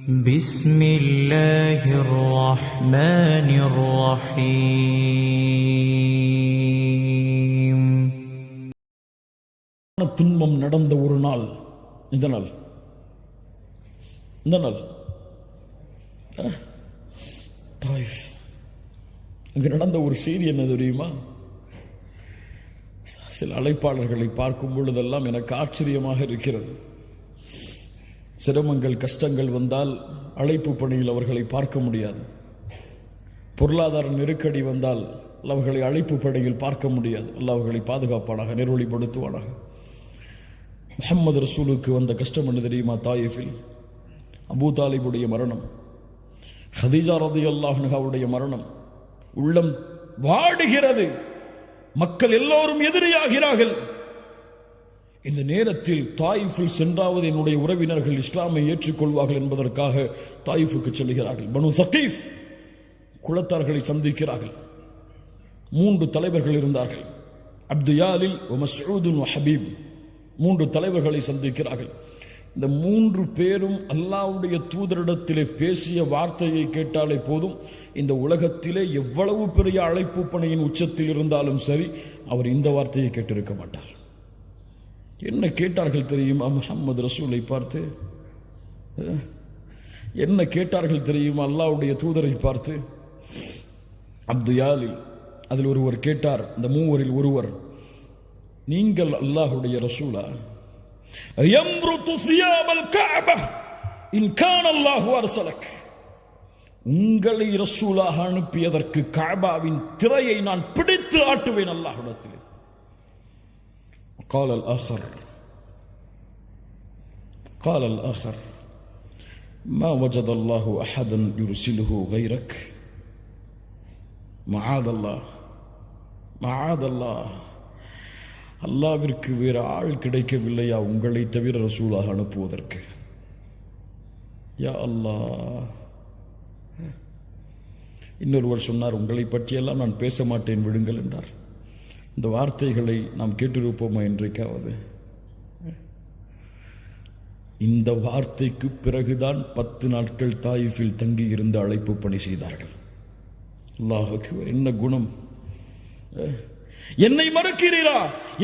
بسم الله الرحمن الرحيم. துன்பம் நடந்த ஒரு நாள் இந்த நாள் தாயிஃப் அங்கு நடந்த ஒரு செய்தி என்ன தெரியுமா? சில அழைப்பாளர்களை பார்க்கும் பொழுதெல்லாம் எனக்கு ஆச்சரியமாக இருக்கிறது. சிரமங்கள் கஷ்டங்கள் வந்தால் அழைப்பு பணியில் அவர்களை பார்க்க முடியாது. பொருளாதார நெருக்கடி வந்தால் அவர்களை அழைப்பு பணியில் பார்க்க முடியாது. அல்லாஹ் அவர்களை பாதுகாப்பானாக, நெருவழிப்படுத்துவானாக. முஹம்மது ரசூலுக்கு வந்த கஷ்டம் என்ன தெரியுமா? தாயிஃபில் அபூ தாலிபுடைய மரணம், ஹதீஜா ரலியல்லாஹு அன்ஹாவுடைய மரணம். உள்ளம் வாடுகிறது. மக்கள் எல்லோரும் எதிரியாகிறார்கள். இந்த நேரத்தில் தாயிஃபில் சென்றாவது என்னுடைய உறவினர்கள் இஸ்லாமை ஏற்றுக்கொள்வார்கள் என்பதற்காக தாயிஃபுக்கு செல்கிறார்கள். பனு சகீஃப் குலத்தார்களை சந்திக்கிறார்கள். 3 தலைவர்கள் இருந்தார்கள். அப்துயாலில், மஸ்ஊத், ஹபீப். 3 தலைவர்களை சந்திக்கிறார்கள். இந்த 3 பேரும் அல்லாஹ்வுடைய தூதரிடத்திலே பேசிய வார்த்தையை கேட்டாலே போதும், இந்த உலகத்திலே எவ்வளவு பெரிய அழைப்பு பணியின் உச்சத்தில் இருந்தாலும் சரி, அவர் இந்த வார்த்தையை கேட்டிருக்க மாட்டார். என்ன கேட்டார்கள் தெரியுமா? முஹம்மது ரசூலை பார்த்து என்ன கேட்டார்கள் தெரியுமா? அல்லாஹ்வுடைய தூதரை பார்த்து. அப்துயாலில் அதில் ஒருவர் கேட்டார். இந்த 3 ஒருவர், நீங்கள் அல்லாஹ்வுடைய ரசூலா? யம்ருது சியாபல் கஅபா இன் கான அல்லாஹு அர்ஸலக். உங்களை ரசூலாக அனுப்பியதற்கு கஅபாவின் திரையை நான் பிடித்து ஆட்டுவேன் அல்லாஹ்விடத்தில். قال الآخر ما وجد الله أحدا يرسله غيرك. معاذ الله. அல்லாஹ்விற்கு வேறு ஆள் கிடைக்கவில்லையா உங்களை தவிர ரசூலாக அனுப்புவதற்கு? யா அல்லாஹ். இன்னொருவர் சொன்னார், உங்களை பற்றியெல்லாம் நான் பேச மாட்டேன், விடுங்கள் என்றார். இந்த வார்த்தைகளை நாம் கேட்டிருப்போமா என்றைக்காவது? இந்த வார்த்தைக்கு பிறகுதான் 10 நாட்கள் தாயிஃபில் தங்கி இருந்து அழைப்பு பணி செய்தார்கள். அல்லாஹ் அக்பர். என்ன குணம்! என்னை மறுக்கிறீரா,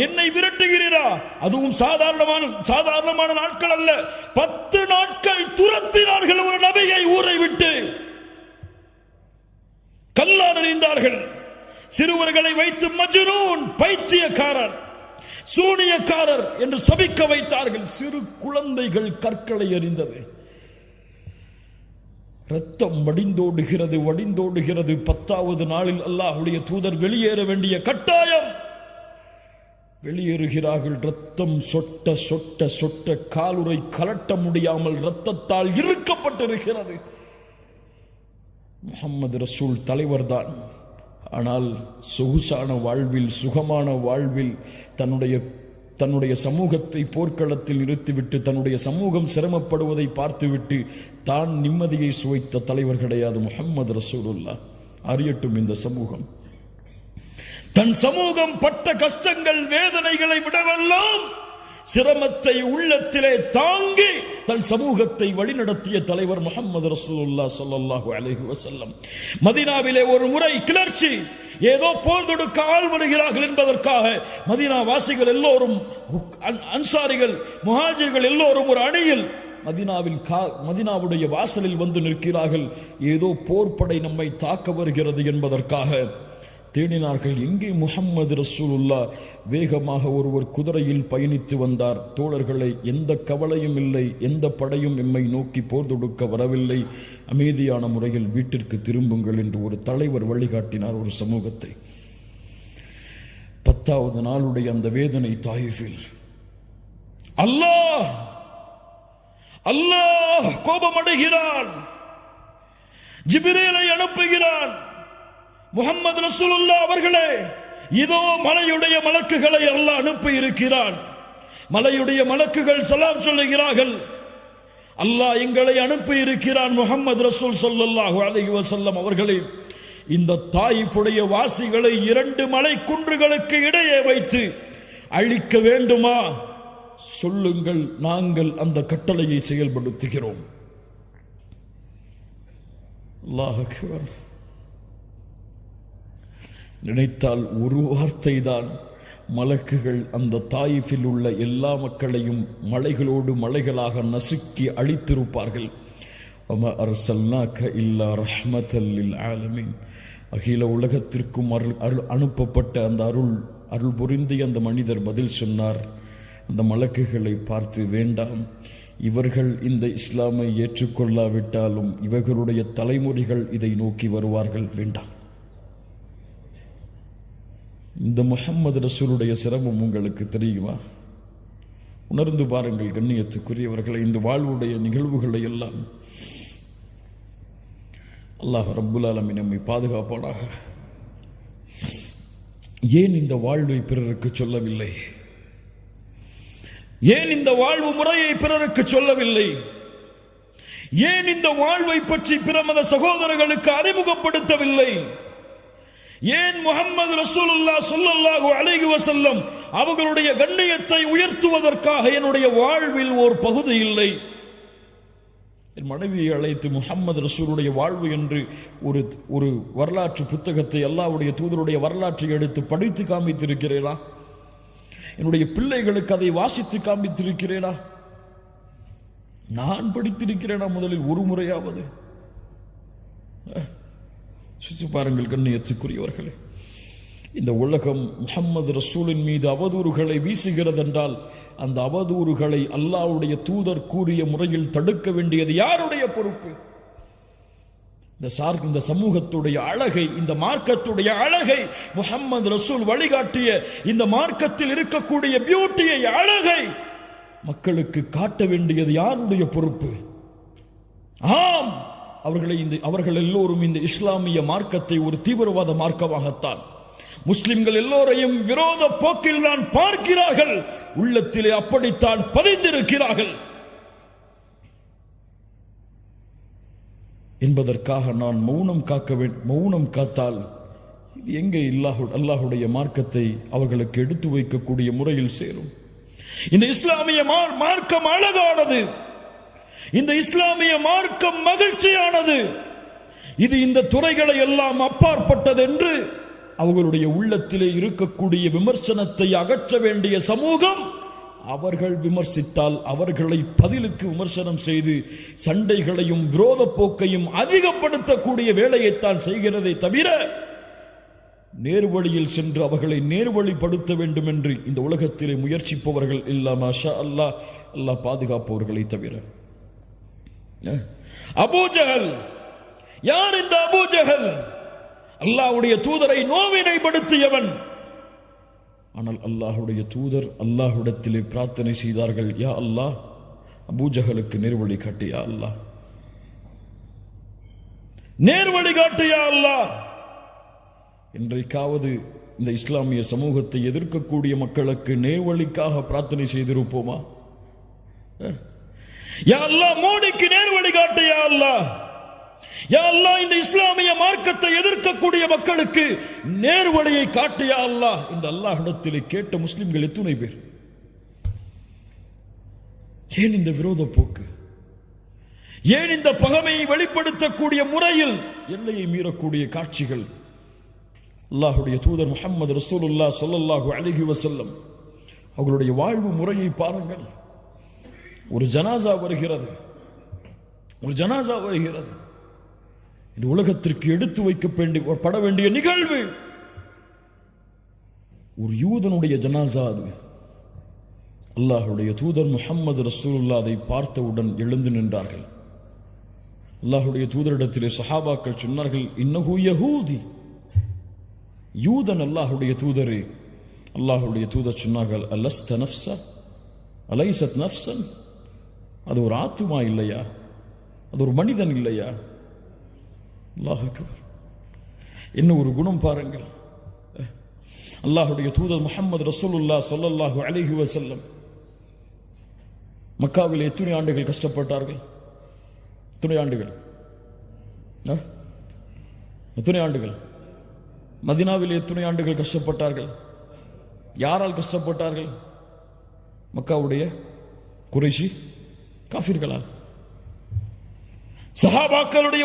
என்னை விரட்டுகிறீரா? அதுவும் சாதாரணமான நாட்கள் அல்ல. 10 நாட்கள் துரத்தினார்கள் ஒரு நபியை ஊரை விட்டு. கல்லால் எறிந்தார்கள். சிறுவர்களை வைத்து மஜ்னூன், பைத்தியக்காரர், சூனியக்காரர் என்று சபிக்க வைத்தார்கள். சிறு குழந்தைகள் கற்களை எறிந்தது. ரத்தம் வடிந்தோடுகிறது. 10வது நாளில் அல்லாஹ்வுடைய தூதர் வெளியேற வேண்டிய கட்டாயம். வெளியேறுகிறார்கள். ரத்தம் சொட்ட சொட்ட சொட்ட காலுறை கலட்ட முடியாமல் ரத்தத்தால் இறுக்கப்பட்டிருக்கிறது. முஹம்மது ரசூல் தலைவர்தான். ஆனால் சொகுசான வாழ்வில், சுகமான வாழ்வில் தன்னுடைய சமூகத்தை போர்க்களத்தில் நிறுத்திவிட்டு தன்னுடைய சமூகம் சிரமப்படுவதை பார்த்துவிட்டு தான் நிம்மதியை சுவைத்த தலைவர் கிடையாது முஹம்மது ரசூலுல்லாஹ். அறியட்டும் இந்த சமூகம். தன் சமூகம் பட்ட கஷ்டங்கள், வேதனைகளை விடவெல்லாம் சிரமத்தை உள்ளத்திலே தாங்கி தன் சமூகத்தை வழிநடத்திய தலைவர் முஹம்மது ரசூலுல்லாஹ் ஸல்லல்லாஹு அலைஹி வஸல்லம். மதீனாவிலே ஒரு முறை கிளர்ச்சி, ஏதோ போர் தொடுக்க ஆள் வருகிறார்கள் என்பதற்காக மதீனா வாசிகள் எல்லோரும், அன்சாரிகள், முஹாஜிர்கள் எல்லோரும் ஒரு அணியில் மதீனாவுடைய வாசலில் வந்து நிற்கிறார்கள். ஏதோ போர்ப்படை நம்மை தாக்க வருகிறது என்பதற்காக தேடினார்கள். எங்கே முஹம்மது ரசூலுல்லாஹ்? வேகமாக ஒருவர் குதிரையில் பயணித்து வந்தார். தோழர்களை, எந்த கவலையும் இல்லை, எந்த படையும் எம்மை நோக்கி போர் தொடுக்க வரவில்லை, அமைதியான முறையில் வீட்டிற்கு திரும்புங்கள் என்று ஒரு தலைவர் வழிகாட்டினார் ஒரு சமூகத்தை. 10வது நாளுடைய அந்த வேதனை தாயிஃபில். அல்லாஹ் கோபமடைகிறான். ஜிப்ரீலை அனுப்புகிறான். முஹம்மது ரசூலுல்லாஹ் அவர்களே, இதோ மலையுடைய மலக்குகளை அல்லாஹ் அனுப்பி இருக்கிறான். மலையுடைய மலக்குகள் சலாம் சொல்லுகிறார்கள். அல்லாஹ் எங்களை அனுப்பி இருக்கிறான். முஹம்மது ரசூல் ஸல்லல்லாஹு அலைஹி வஸல்லம் அவர்களே, இந்த தாயிஃபுடைய வாசிகளை 2 மலை குன்றுகளுக்கு இடையே வைத்து அழிக்க வேண்டுமா? சொல்லுங்கள், நாங்கள் அந்த கட்டளையை செயல்படுத்துகிறோம். அல்லாஹ் அக்பர். நினைத்தால் ஒரு வார்த்தை தான் மலக்குகள் அந்த தாயிஃபில் உள்ள எல்லா மக்களையும் மலைகளோடு மலைகளாக நசுக்கி அழித்திருப்பார்கள். வமா அர்சல்னாக இல்லா ரஹ்மத்தல் லில் ஆலமீன். அகில உலகத்திற்கும் அனுப்பப்பட்ட அந்த அருள் பொருந்திய அந்த மனிதர் பதில் சொன்னார். அந்த மலக்குகளை பார்த்து, வேண்டாம், இவர்கள் இந்த இஸ்லாமை ஏற்றுக்கொள்ளாவிட்டாலும் இவர்களுடைய தலைமுறைகள் இதை நோக்கி வருவார்கள், வேண்டாம். இந்த முஹம்மது ரசூலுடைய சிரமம் உங்களுக்கு தெரியுமா? உணர்ந்து பாருங்கள் கண்ணியத்துக்குரியவர்களை. இந்த வாழ்வுடைய நிகழ்வுகளை எல்லாம் அல்லாஹ் ரப்புல் ஆலமீன் நம்மை பாதுகாப்பானாக. ஏன் இந்த வாழ்வை பிறருக்கு சொல்லவில்லை? ஏன் இந்த வாழ்வு முறையை பிறருக்கு சொல்லவில்லை? ஏன் இந்த வாழ்வை பற்றி பிற மத சகோதரர்களுக்கு அறிமுகப்படுத்தவில்லை? ஏன் முஹம்மது ரசூலுல்லாஹ் ஸல்லல்லாஹு அலைஹி வஸல்லம் அவர்களுடைய கண்ணியத்தை உயர்த்துவதற்காக என்னுடைய வாழ்வில் ஒரு பகுதி இல்லை? என் மனைவியை அழைத்து முஹம்மது ரசூலுடைய வாழ்வு என்று ஒரு வரலாற்று புத்தகத்தை, அல்லாஹ்வுடைய தூதருடைய வரலாற்றை எடுத்து படித்து காண்பித்திருக்கிறேனா? என்னுடைய பிள்ளைகளுக்கு அதை வாசித்து காண்பித்திருக்கிறேனா? நான் படித்திருக்கிறேனா முதலில் ஒரு முறையாவது? சுற்றி பாருங்கள் கண்ணியத்துக்குரியவர்களே. இந்த உலகம் முஹம்மது ரசூலின் மீது அவதூறுகளை வீசுகிறதென்றால் அந்த அவதூறுகளை அல்லாஹ்வுடைய தூதர் கூறிய முறையில் தடுக்க வேண்டியது யாருடைய பொறுப்பு? இந்த சமூகத்துடைய அழகை, இந்த மார்க்கத்துடைய அழகை, முஹம்மது ரசூல் வழிகாட்டிய இந்த மார்க்கத்தில் இருக்கக்கூடிய பியூட்டியை, அழகை மக்களுக்கு காட்ட வேண்டியது யாருடைய பொறுப்பு? ஆம், அவர்கள் எல்லோரும் இந்த இஸ்லாமிய மார்க்கத்தை ஒரு தீவிரவாத மார்க்கமாகத்தான், முஸ்லிம்கள் எல்லோரையும் விரோத போக்கில் தான் பார்க்கிறார்கள், உள்ளத்திலே அப்படித்தான் பதிந்திருக்கிறார்கள் என்பதற்காக நான் மௌனம் காத்தால் எங்கே அல்லாஹுடைய மார்க்கத்தை அவர்களுக்கு எடுத்து வைக்கக்கூடிய முறையில் சேரும்? இந்த இஸ்லாமிய மார்க்கம் அழகானது, இந்த இஸ்லாமிய மார்க்கம் மகிழ்ச்சியானது, இது இந்த துறைகளை எல்லாம் அப்பாற்பட்டது என்று அவர்களுடைய உள்ளத்திலே இருக்கக்கூடிய விமர்சனத்தை அகற்ற வேண்டிய சமூகம், அவர்கள் விமர்சித்தால் அவர்களை பதிலுக்கு விமர்சனம் செய்து சண்டைகளையும் விரோத போக்கையும் அதிகப்படுத்தக்கூடிய வேலையைத்தான் செய்கிறதை தவிர நேர்வழியில் சென்று அவர்களை நேர்வழிப்படுத்த வேண்டும் என்று இந்த உலகத்திலே முயற்சிப்பவர்கள் இல்லா மாஷா அல்லாஹ், அல்லாஹ் பாதுகாப்பவர்களை தவிர. அபூஜஹல் யார்? இந்த அபூஜஹல் அல்லாஹ்வுடைய தூதரை நோவினைப்படுத்தியவன். ஆனால் அல்லாஹ்வுடைய தூதர் அல்லாஹ்விடத்திலே பிரார்த்தனை செய்தார்கள், யா அல்லாஹ், அபூஜஹலுக்கு நேர்வழி காட்டு, யா அல்லாஹ், நேர்வழி காட்டு, யா அல்லாஹ். இன்றைக்காவது இந்த இஸ்லாமிய சமூகத்தை எதிர்க்கக்கூடிய மக்களுக்கு நேர்வழிக்காக பிரார்த்தனை செய்திருப்போமா? யா அல்லாஹ், மோடிக்கு நேர்வழி காட்டு, யா அல்லாஹ், யா அல்லாஹ், இந்த இஸ்லாமிய மார்க்கத்தை எதிர்க்கக்கூடிய மக்களுக்கு நேர்வழியை காட்டு, யா அல்லாஹ் இந்த அல்லாஹ்விடத்திலே கேட்ட முஸ்லிம்கள் எத்தனை பேர்? ஏன் இந்த விரோத போக்கு? ஏன் இந்த பகைமையை வெளிப்படுத்தக்கூடிய முறையில் எல்லையை மீறக்கூடிய காட்சிகள்? அல்லாஹ்வுடைய தூதர் முஹம்மது ரசூலுல்லாஹ் ஸல்லல்லாஹு அலைஹி வஸல்லம் அவர்களுடைய வாழ்வு முறையை பாருங்கள். ஒரு ஜனாசா வருகிறது, இது உலகத்திற்கு எடுத்து வைக்கப்பட வேண்டிய நிகழ்வு. ஒரு யூதனுடைய ஜனாசா அது. அல்லாஹ்வுடைய தூதர் முஹம்மது ரசூலுல்லாஹ் அதை பார்த்தவுடன் எழுந்து நின்றார்கள். அல்லாஹ்வுடைய தூதரிடத்திலே சஹாபாக்கள் சொன்னார்கள், இன்னஹு யஹூதி, யூதன் அல்லாஹ்வுடைய தூதரே. அல்லாஹ்வுடைய தூதர் சொன்னார்கள், அலஸ்த நஃப்ஸா அலைஸத் நஃப்ஸன், அது ஒரு ஆத்துமா இல்லையா? அது ஒரு மனிதன் இல்லையா? அல்லாஹ் அக்பர். என்ன ஒரு குணம் பாருங்கள். அல்லாஹ்வுடைய தூதர் முஹம்மது ரசூலுல்லாஹ் ஸல்லல்லாஹு அலைஹி வஸல்லம் மக்காவில் எத்தனை ஆண்டுகள் கஷ்டப்பட்டார்கள்? எத்தனை ஆண்டுகள்? மதீனாவில் எத்தனை ஆண்டுகள் கஷ்டப்பட்டார்கள்? யாரால் கஷ்டப்பட்டார்கள்? மக்காவுடைய குறைஷி காஃபிர்களால். சஹாபாக்களுடைய